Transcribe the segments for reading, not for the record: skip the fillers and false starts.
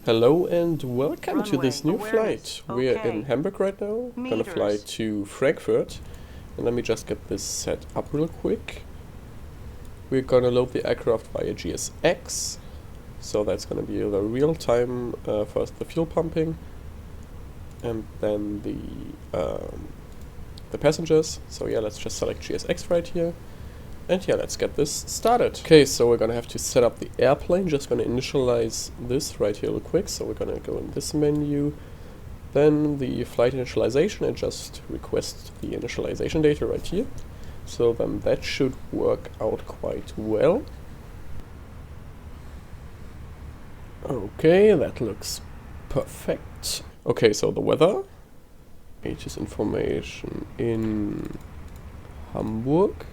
Hello and welcome to this new flight. We're in Hamburg right now, gonna fly to Frankfurt. And let me just get this set up real quick. We're gonna load the aircraft via GSX. So that's gonna be the real time, first the fuel pumping and then the passengers. So yeah, let's just select GSX right here. And yeah, let's get this started. Okay, so we're gonna have to set up the airplane. Just gonna initialize this right here real quick. So we're gonna go in this menu, then the flight initialization, and just request the initialization data right here. So then that should work out quite well. Okay, that looks perfect. Okay, so the weather. HS information in Hamburg.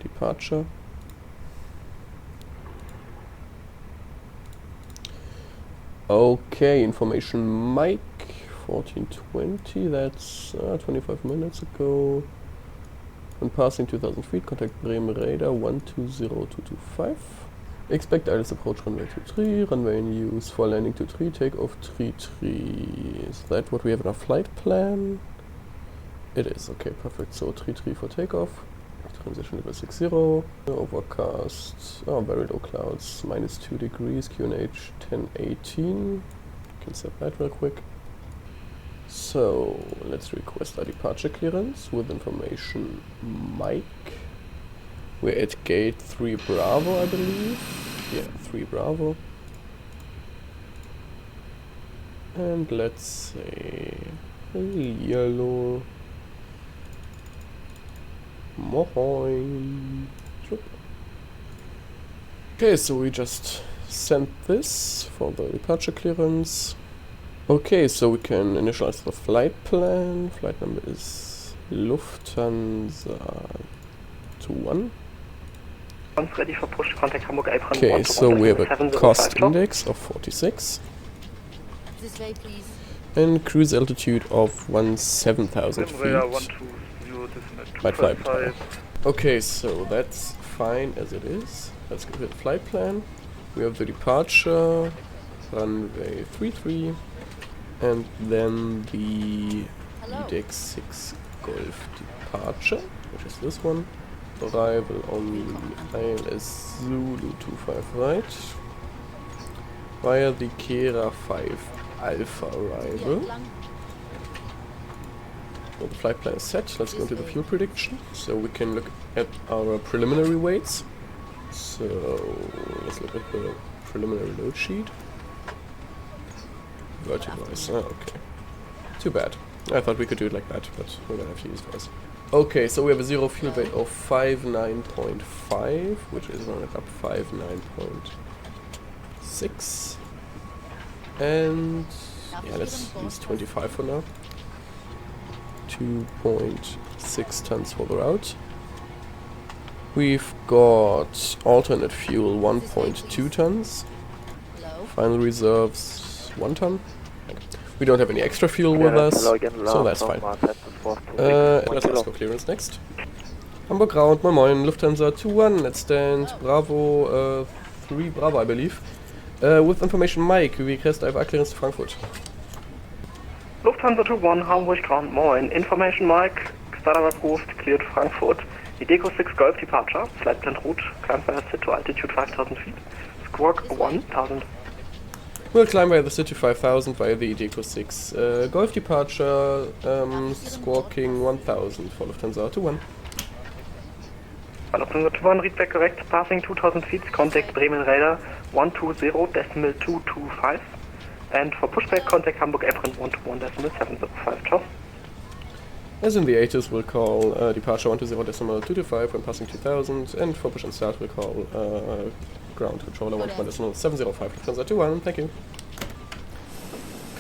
Departure. Okay, information Mike 1420, that's 25 minutes ago. When passing 2000 feet, contact Bremen radar 120225. Expect ILS approach runway 23, runway in use for landing 23, takeoff 33. Is that what we have in our flight plan? It is, okay, perfect. So 33 for takeoff. Transition level 60, overcast, very low clouds, -2 degrees, QNH 1018. Can set that real quick. So let's request our departure clearance with information Mike. We're at gate 3 Bravo, I believe. Yeah, 3 Bravo. And let's say yellow. Moin. Okay, so we just sent this for the departure clearance. Okay, so we can initialize the flight plan. Flight number is Lufthansa 21. Ready for push, contact Hamburg apron. Okay, so we have a cost index of 46. This way, please. And cruise altitude of 17,000 feet. Might fly between. Okay, so that's fine as it is. Let's go to the flight plan. We have the departure, runway 33, and then the EDDH 6 Golf departure, which is this one. Arrival on ILS Zulu 25 right, via the Kera 5 Alpha arrival. So the flight plan is set. Let's go into the fuel prediction. So we can look at our preliminary weights. So let's look at the preliminary load sheet. Verticalize. Okay. Too bad. I thought we could do it like that, but we're gonna have to use those. Okay, so we have a zero fuel weight of 59.5, which is rounded up 59.6. And yeah, let's use 25 for now. 2.6 tons for the route. We've got alternate fuel 1.2 tons. Final reserves 1 ton. We don't have any extra fuel with us, so that's fine. Let's go clearance next. Hamburg ground, moin moin, Lufthansa 21, let's stand, Bravo 3 Bravo I believe. With information Mike, we request IFR clearance to Frankfurt. Lufthansa 21, Hamburg ground, moin. Information Mike, startup approved, cleared Frankfurt. EDDH 6 Golf departure, flight plan route, climb via SIT to altitude 5000 feet, squawk 1000. We'll climb via the SIT to 5000 via the EDDH 6 Golf departure, squawking 1000 for Lufthansa 21. Lufthansa 21, read back correct, passing 2000 feet, contact Bremen radar 120.225. And for pushback, contact Hamburg apron 121.705. Ciao. As in the 80s, we'll call departure 120.225 when passing 2000, and for push and start, we'll call ground controller 121.705 Lufthansa 21. Thank you.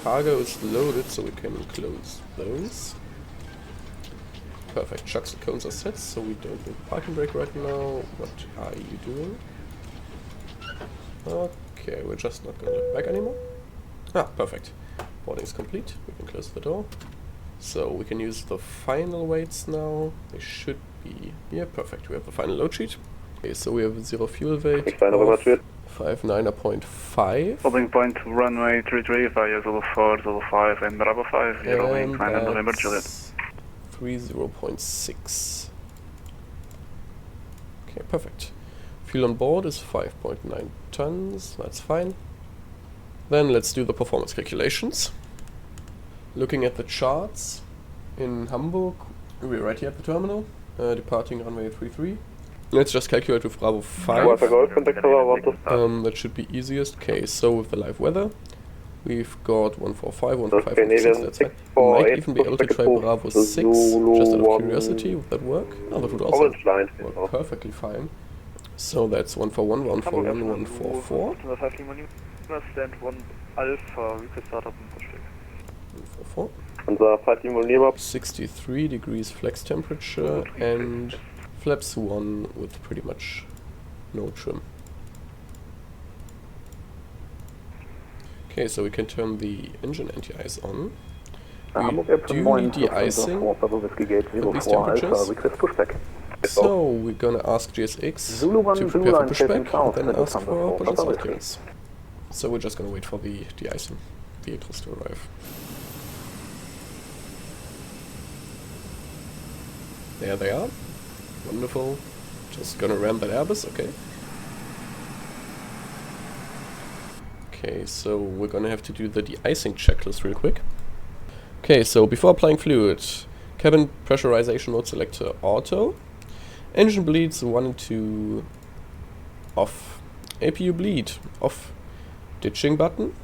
Cargo is loaded, so we can close those. Perfect. Shocks and cones are set, so we don't need parking brake right now. What are you doing? Okay, we're just not going to look back anymore. Ah, perfect. Boarding is complete. We can close the door. So we can use the final weights now. They should be... Yeah, perfect. We have the final load sheet. Okay, so we have 0 fuel weight of 59.5. Holding point to runway 33 via Zulu 4, Zulu 5 and Bravo 5, Euro wing 9 November Juliet. 30.6. Okay, perfect. Fuel on board is 5.9 tons, that's fine. Then let's do the performance calculations. Looking at the charts, in Hamburg, we're right here at the terminal, departing runway 33. Let's just calculate with Bravo 5. That should be easiest. Okay, so with the live weather, we've got 145, 145, 146, that's fine. Might even be able to try Bravo 6, just out of curiosity. Would that work? Oh, that would also work perfectly fine. So that's 141, 141, 144. Stand 1 Alpha, request startup and pushback. 144. 63 degrees flex temperature and flaps 1 with pretty much no trim. Okay, so we can turn the engine anti-ice on. We do need de-icing at these temperatures. So we're gonna ask GSX to prepare for pushback and then ask for push and start clearance. So we're just gonna wait for the de-icing vehicles to arrive. There they are. Wonderful. Just gonna ram that Airbus, okay. Okay, so we're gonna have to do the de-icing checklist real quick. Okay, so before applying fluid, cabin pressurization mode selector auto. Engine bleeds 1 and 2 off. APU bleed off. Ditching button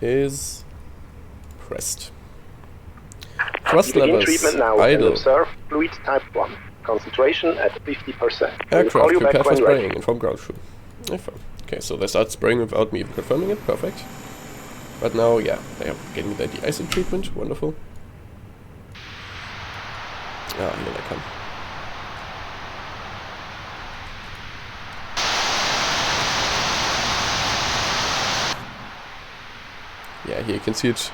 is pressed. Thrust levers idle. Observe fluid type 1. Concentration at 50%. Aircraft prepare for spraying. Inform ground crew. Okay, so they start spraying without me even confirming it. Perfect. But now, yeah, they are getting their de-icing treatment. Wonderful. Ah, here they come. Yeah, here you can see it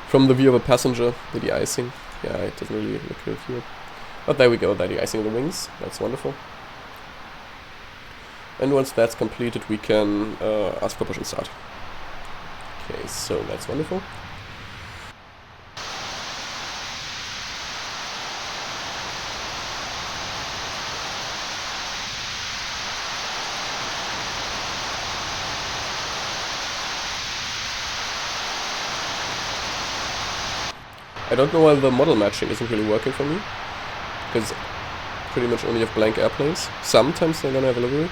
from the view of a passenger, the de-icing. Yeah, it doesn't really look good here. But there we go, the de-icing of the wings. That's wonderful. And once that's completed, we can ask for push and start. Okay, so that's wonderful. I don't know why the model matching isn't really working for me, because pretty much only have blank airplanes. Sometimes they're gonna have a livery.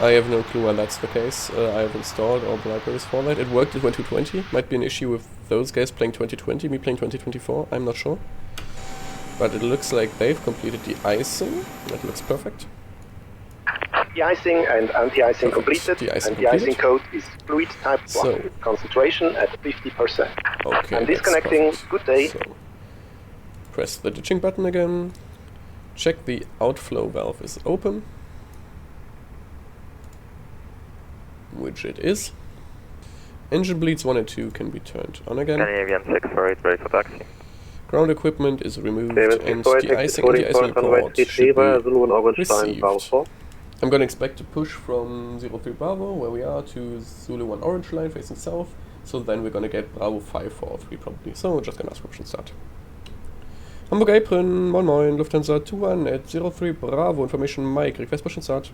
I have no clue why that's the case. I have installed all the libraries for that. It worked in 2020. Might be an issue with those guys playing 2020, me playing 2024, I'm not sure. But it looks like they've completed the de-icing. That looks perfect. De-icing and anti-icing completed. De-icing and de-icing code is fluid type 1. So, concentration at 50%. Okay, and disconnecting. Good day. So, press the ditching button again. Check the outflow valve is open. Which it is. Engine bleeds 1 and 2 can be turned on again. Avian 648, ready for taxi. Ground equipment is removed and de-icing and de-icing report should be received. I'm going to expect a push from 03 Bravo, where we are, to Zulu 1 Orange line facing south. So then we're going to get Bravo 5 for 3 probably. So we're just going to ask for push and start. Hamburg apron, moin moin, Lufthansa 21 at 03 Bravo, information Mike, request push and start.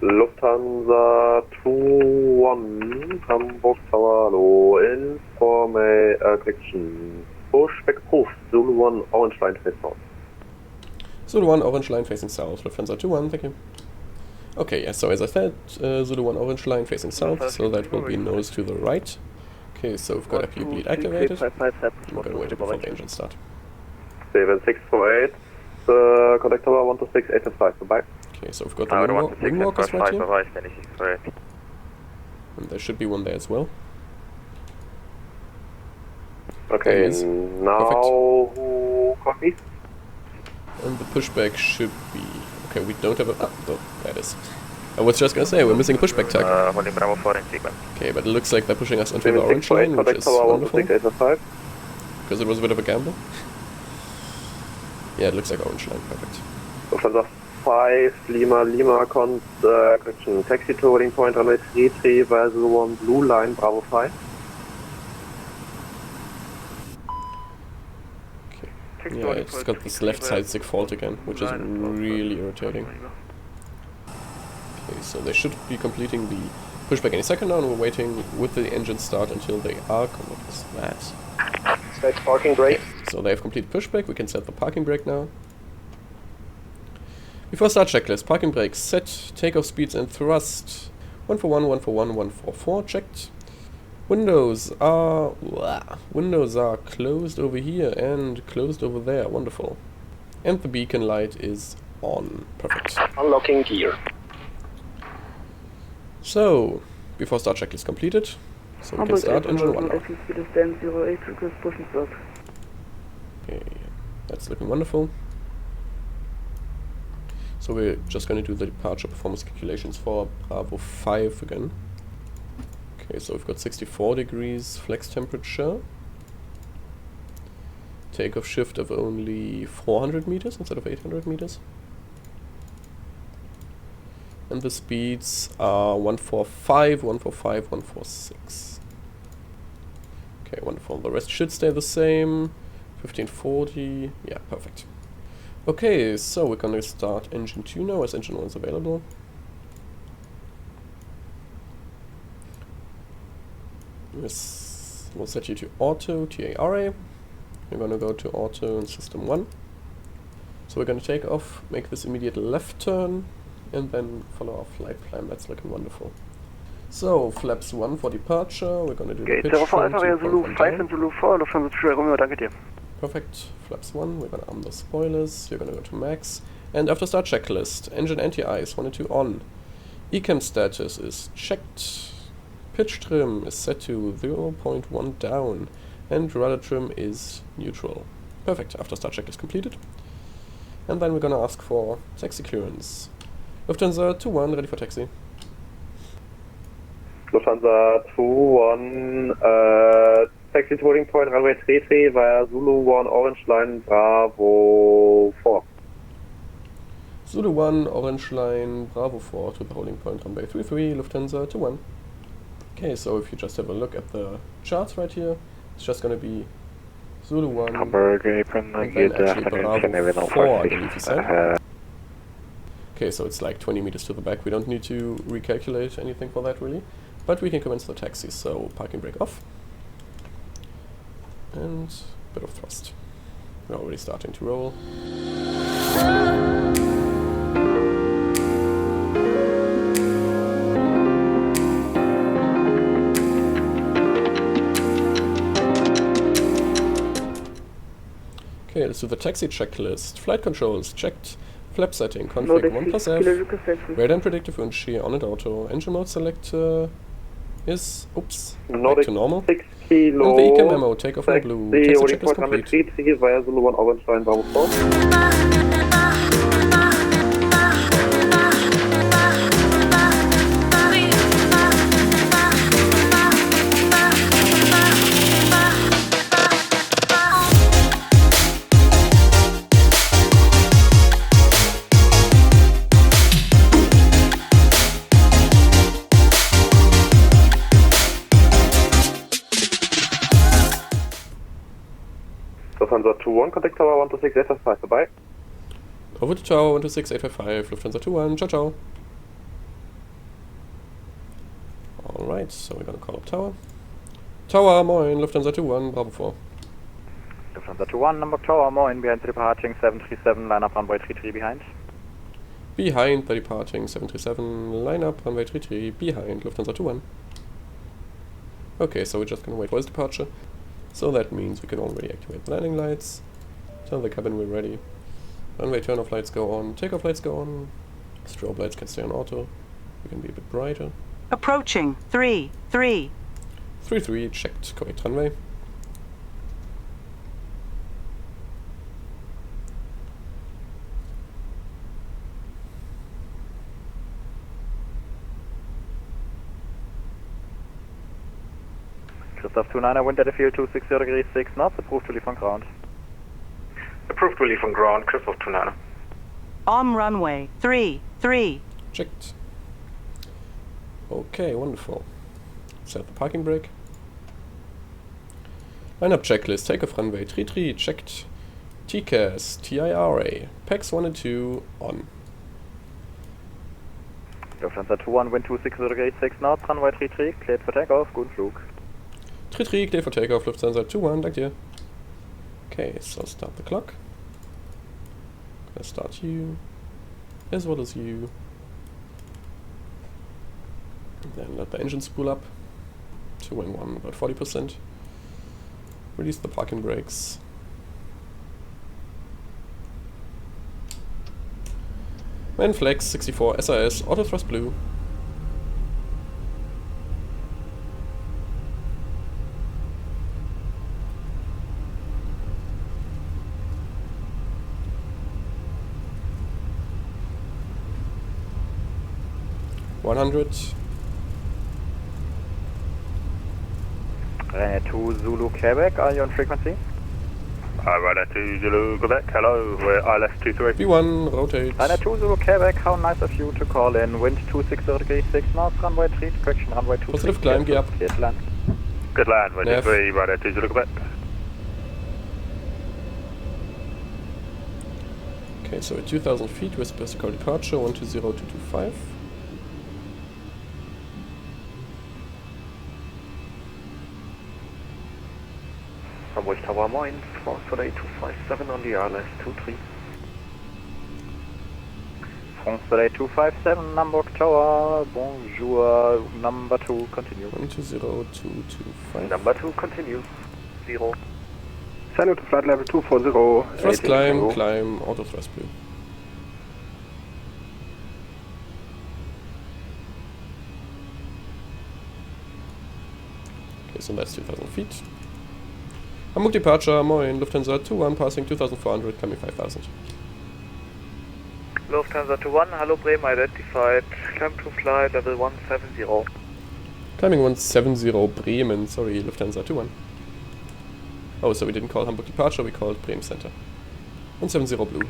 Lufthansa 21, Hamburg Tower, low, information, pushback approved, Zulu 1 Orange line facing south. Zulu 1 Orange line facing south, Lufthansa 21, thank you. Okay, yeah, so as I said, Zulu 1 Orange line facing south, so that will be nose to the right. Okay, so we've got APU bleed activated. I'm going to wait before the engine start. 7648, contact tower 126, 825, goodbye. Okay, so we've got the wing walkers right here. And there should be one there as well. Okay, now who copies? And the pushback should be... Okay, we don't have a... Ah, no, that is... I was just gonna say, we're missing a pushback tag. Okay, but it looks like they're pushing us onto the orange line, which is wonderful. Because it was a bit of a gamble. Yeah, it looks like orange line, perfect. Lufthansa 5, Lima, Lima, correction, taxi to boarding point runway 33 via 01 blue line, Bravo 5. Okay. Yeah, it's got this left side stick fault again, which is really irritating. Okay, so they should be completing the pushback any second now, and we're waiting with the engine start until they are. What is that? Set parking brake. Okay, so they have completed pushback. We can set the parking brake now. Before start checklist, parking brake set, takeoff speeds and thrust. 141, 141, 144 checked. Windows are closed over here and closed over there. Wonderful. And the beacon light is on. Perfect. Unlocking gear. So, before start checklist completed, so we can start engine 1 now. Okay, that's looking wonderful. So we're just going to do the departure performance calculations for Bravo 5 again. Okay, so we've got 64 degrees flex temperature. Takeoff shift of only 400 meters instead of 800 meters. And the speeds are 145, 145, 146. Okay, wonderful. The rest should stay the same. 1540. Yeah, perfect. Okay, so we're gonna start engine 2 now as engine 1 is available. This will set you to auto, TARA. We're gonna go to auto and system 1. So we're gonna take off, make this immediate left turn, and then follow our flight plan. That's looking wonderful. So, flaps 1 for departure. We're gonna do the pitch trim, 2.1 down. Zulu 4, Lufthansa 2, Romeo, danke dir. Perfect. Flaps 1. We're gonna arm the spoilers. You're gonna go to max. And after start checklist, engine anti-ice 1 and 2 on. ECAM status is checked. Pitch trim is set to 0.1 down. And rudder trim is neutral. Perfect. After start checklist completed. And then we're gonna ask for taxi clearance. Lufthansa 2-1, ready for taxi. Lufthansa 2-1, taxi to boarding point runway 33 via Zulu 1 orange line, Bravo 4. Zulu 1, orange line, Bravo 4 to the holding point runway 33, Lufthansa 2-1. Okay, so if you just have a look at the charts right here, it's just going to be Zulu 1, Hamburg, and then actually Bravo 4, I believe he said. Okay, so it's like 20 meters to the back. We don't need to recalculate anything for that really, but we can commence the taxi. So parking brake off, and a bit of thrust. We're already starting to roll. Okay, let's do the taxi checklist. Flight controls checked. Flap setting, config 1+F, radar and predictive wind shear on and auto, engine mode select is, back to normal, 6 and kilo, the ECAM memo, takeoff in blue, taxi checklist complete. 33 via Zulu 1 orange line, Bravo 4. Lufthansa 2-1, contact tower 126, 855, bye. Over to tower 126, 855, Lufthansa 2-1, ciao ciao. Alright, so we're gonna call up tower. Tower, moin, Lufthansa 2-1, Bravo 4. Lufthansa 2-1, Hamburg Tower, moin, behind the departing 737, line up runway 33 behind. Behind the departing 737, line up runway 33, behind Lufthansa 2-1. Okay, so we're just gonna wait for his departure. So that means we can already activate the landing lights, tell the cabin we're ready, runway turn-off lights go on, takeoff lights go on, strobe lights can stay on auto, we can be a bit brighter. Approaching 3-3. 3-3, checked, correct runway. Christoph 29er, wind at the field 260 degrees 6 knots, approved to leave on ground. Approved to leave on ground, Christoph 29er. On runway 33. Checked. Okay, wonderful. Set the parking brake. Lineup checklist. Takeoff runway 33. Checked. TCAS, TIRA. PAX 1 and 2 on. Lufthansa 21, wind 26086 knots, runway 33, cleared for takeoff, guten Flug. 33, clear for takeoff, Lufthansa 21, danke dir. Okay, so start the clock. Let's start you, as well as you. And then let the engine spool up to wing 1 about 40%. Release the parking brakes. Man flex 64 SIS, auto thrust blue. Ryanair 2 Zulu Quebec, are you on frequency? Ryanair 2 Zulu Quebec, hello, we're ILS-23. B1, rotate. Ryanair 2 Zulu Quebec, how nice of you to call in. Wind 26086 knots, runway 3, correction, runway 23. Positive climb, gear up. Clear to land. Good land, wind Nav. 3, Ryanair 2 Zulu Quebec. Okay, so at 2,000 feet we're supposed to call departure 120225. Hamburg Tower Moin, Frankfurt A257 on the ILS-23. Frankfurt 257, Hamburg Tower, bonjour, number 2, continue. 120225. Number 2 continues. 0. Send to flight level 240. Thrust climb, climb, auto thrust blue. Okay, so that's 2,000 feet. Hamburg departure, moin, Lufthansa 21, passing 2,400, coming 5,000. Lufthansa 21, hello Bremen identified. Climb to flight level 170. Climbing 170 Bremen, sorry, Lufthansa 21. Oh, so we didn't call Hamburg departure, we called Bremen Center. 170 blue.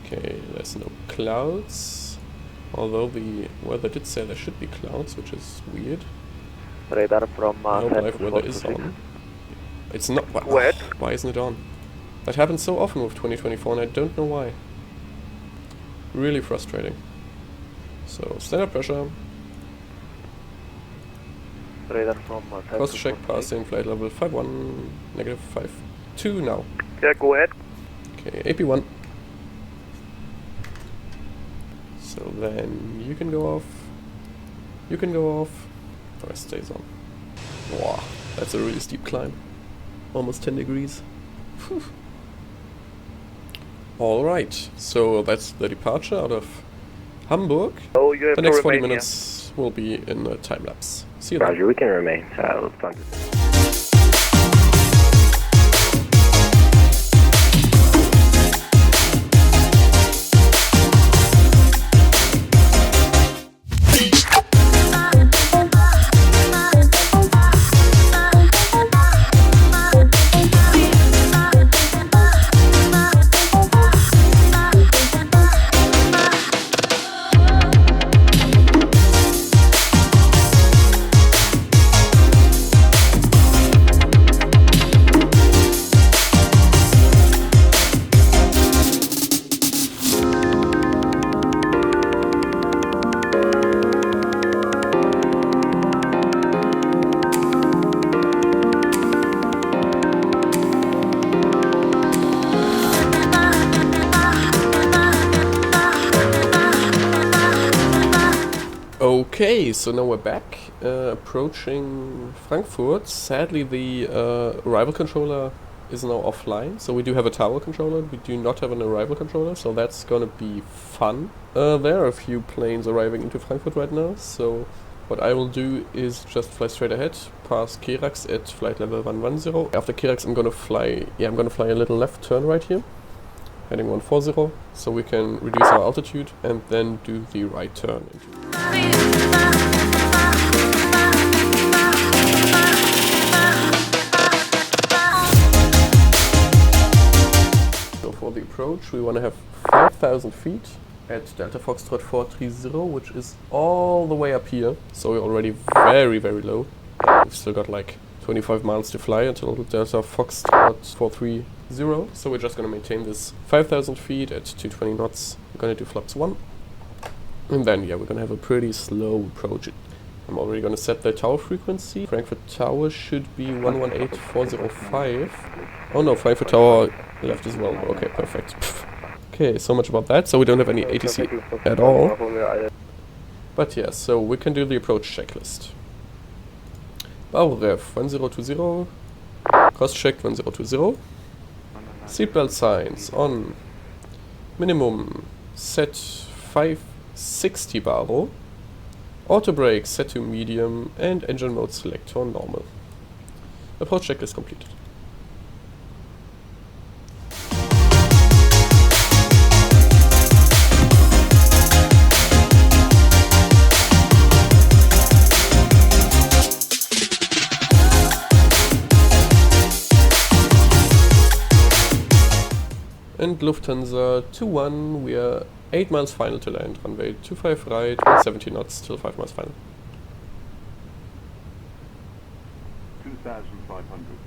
Okay, there's no clouds. Although the weather did say there should be clouds, which is weird. Radar from No live weather is on. It's not. What? Why isn't it on? That happens so often with 2024 and I don't know why. Really frustrating. So, standard pressure. Radar from Cross check passing flight level 51, negative 52 now. Yeah, go ahead. Okay, AP1. So then you can go off. You can go off. The rest stays on. Wow, that's a really steep climb. Almost 10 degrees. Alright, so that's the departure out of Hamburg. Oh, you have The to next 40 remain minutes will be in a time lapse. See you then. Roger, we can remain. Lufthansa. Okay, so now we're back, approaching Frankfurt. Sadly, the arrival controller is now offline, so we do have a tower controller, we do not have an arrival controller, so that's gonna be fun. There are a few planes arriving into Frankfurt right now, so what I will do is just fly straight ahead, pass Kirax at flight level 110. After Kirax I'm gonna fly a little left turn right here, heading 140, so we can reduce our altitude and then do the right turn. So for the approach we want to have 5 1,000 feet at Delta Foxtrot 430, which is all the way up here. So we're already very, very low. We've still got like 25 miles to fly until Delta Foxtrot 430. So we're just going to maintain this 5,000 feet at 220 knots. We're going to do flaps 1. And then, yeah, we're going to have a pretty slow approach. I'm already going to set the tower frequency. Frankfurt Tower should be 118405. Oh no, Frankfurt Tower left as well. Okay, perfect. Okay, so much about that. So we don't have any ATC at all. But yeah, so we can do the approach checklist. Bauref 1020. Cross check 1020. Seatbelt signs on. Minimum set 560 baro. Auto brake set to medium and engine mode select to normal. Approach check is completed. And Lufthansa 21, we are 8 miles final to land, runway 25 right, 170 knots till 5 miles final. 2,500.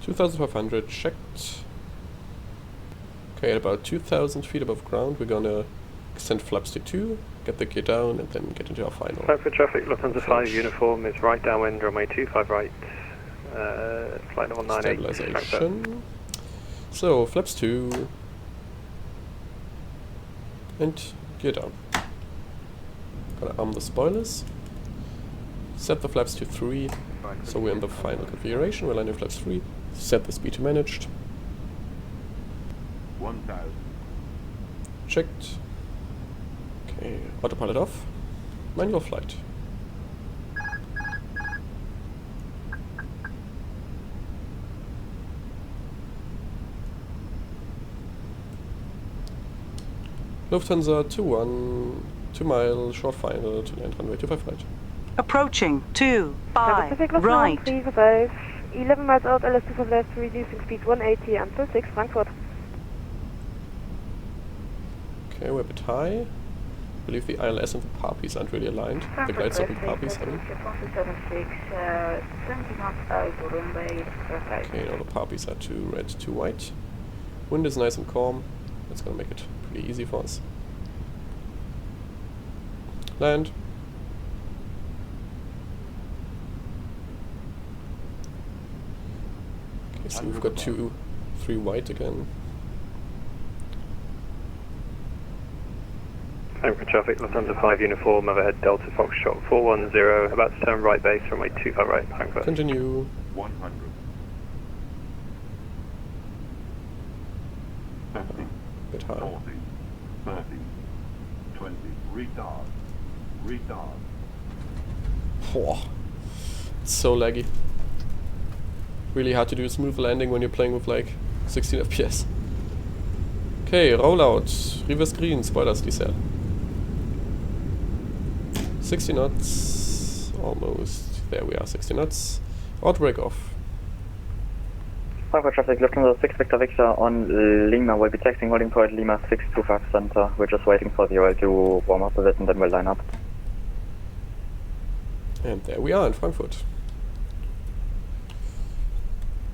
2,500 checked. Okay, at about 2,000 feet above ground, we're gonna extend flaps to 2, get the gear down, and then get into our final. Frankfurt traffic, Lufthansa 5 uniform is right downwind, runway 25 right, flight level 98. Stabilization. So, flaps 2. And gear down. Gonna arm the spoilers. Set the flaps to 3. So we're in the final configuration. We're landing flaps 3. Set the speed to managed. 1,000. Checked. Okay, autopilot off. Manual flight. Lufthansa 21, 2 mile, short final to land runway 25 right. Approaching 25 right. 11 miles out, LS2 for left, reducing speed 180 until 6, Frankfurt. Okay, we're a bit high. I believe the ILS and the Parpies aren't really aligned. The glide stop and Parpies, I mean. Okay, now the Parpies are 2 red, 2 white. Wind is nice and calm. That's gonna make it pretty easy for us. Land. Okay, so we've got 2, 3 white again. Frankfurt traffic, Lufthansa 5 uniform, overhead Delta Foxtrot 410, about to turn right base, runway 25 right, Frankfurt. Continue. 100. 50. Bit high. 40. 30. 20. Retard. Retard. Oh, it's so laggy. Really hard to do a smooth landing when you're playing with like 16 FPS. Okay, rollout. Reverse green, spoilers decel. 60 knots. Almost. There we are, 60 knots. Auto brake off. Frankfurt traffic, Lufthansa 6 Victor Victor on Lima. We'll be taxiing holding point Lima 625 center. We're just waiting for the oil to warm up a bit and then we'll line up. And there we are in Frankfurt.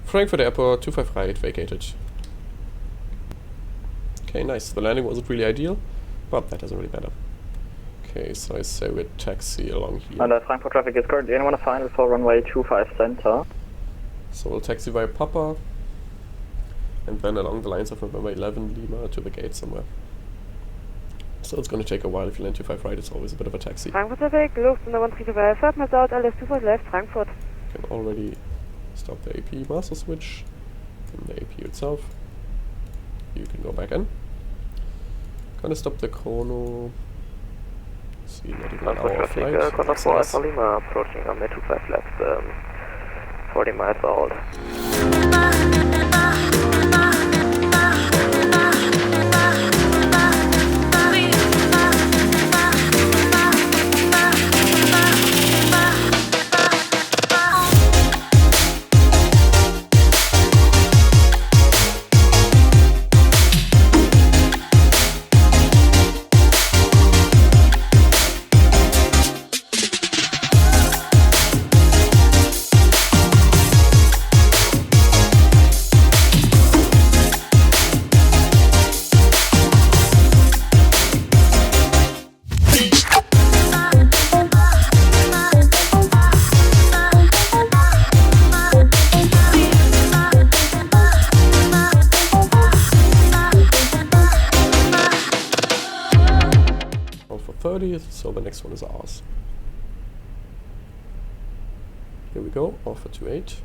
Frankfurt Airport, 25 right, vacated. Okay, nice. The landing wasn't really ideal, but that doesn't really matter. Okay, so I say we taxi along here. And Frankfurt traffic is currently in one final for runway 25 center. So we'll taxi via Papa, and then along the lines of November 11 Lima to the gate somewhere. So it's going to take a while. If you land 25 right, it's always a bit of a taxi. Frankfurt traffic, Lufthansa 135, 5 miles out, LS2 for left, Frankfurt. You can already stop the AP master switch in the AP itself. You can go back in. Gonna stop the chrono. See, not even an hour of flight. Quarter 4 Alpha Lima, approaching runway 25 left, 40 miles out. so the next one is ours. Here we go, Alpha 28.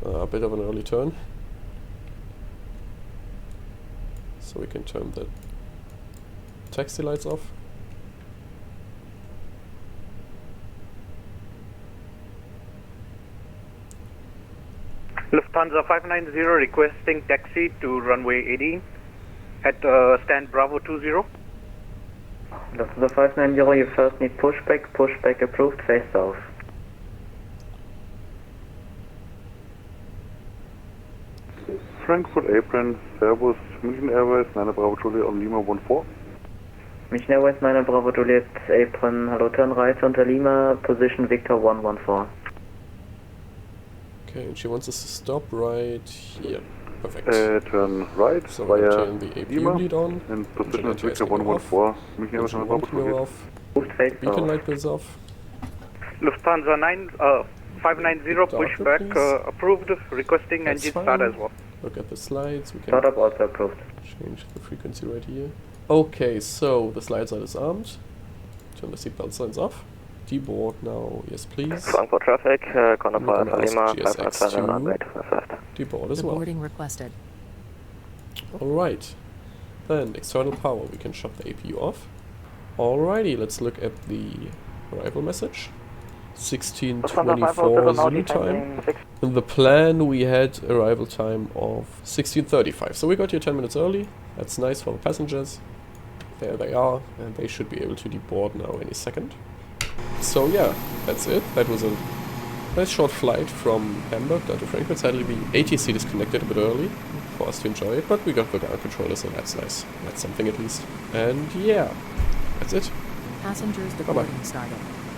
A bit of an early turn. So we can turn the taxi lights off. Lufthansa 590 requesting taxi to runway 18 at stand Bravo 20. Lufthansa 590, you first need pushback. Pushback approved, face south. Frankfurt apron, Servus, München Airways, 9 Bravo Juliet on Lima 14. München Airways 9 Bravo Juliet, apron, hello, turn right onto Lima, position Victor 114. Okay, and she wants us to stop right here. Perfect. Turn right So we're via turn the APU Lima lead on. and position Engine Victor go off. 114. München Airways 9 Bravo Engine Juliet. off. Beacon light goes off. Lufthansa 590 pushback approved, requesting That's engine fine. start as well. Look at the slides. We can Startup also approved. change the frequency right here. Okay, so the slides are disarmed. Turn the seatbelt signs off. Deboard now, yes please. Frankfurt traffic, gonna We're fly gonna for ask Lima, 557 runway GSX2 25. deboard as well. Deboarding requested. Alright, then external power, we can shut the APU off. Alrighty, let's look at the arrival message. 16:24 Zulu time. In the plan we had arrival time of 16:35, so we got here 10 minutes early. That's nice for the passengers. There they are, and they should be able to deboard now any second. So yeah, that's it. That was a nice short flight from Hamburg down to Frankfurt. Sadly the ATC disconnected a bit early for us to enjoy it, but we got the ground controller, so that's nice. That's something at least. And yeah, that's it. Passengers Bye-bye. deboarding started.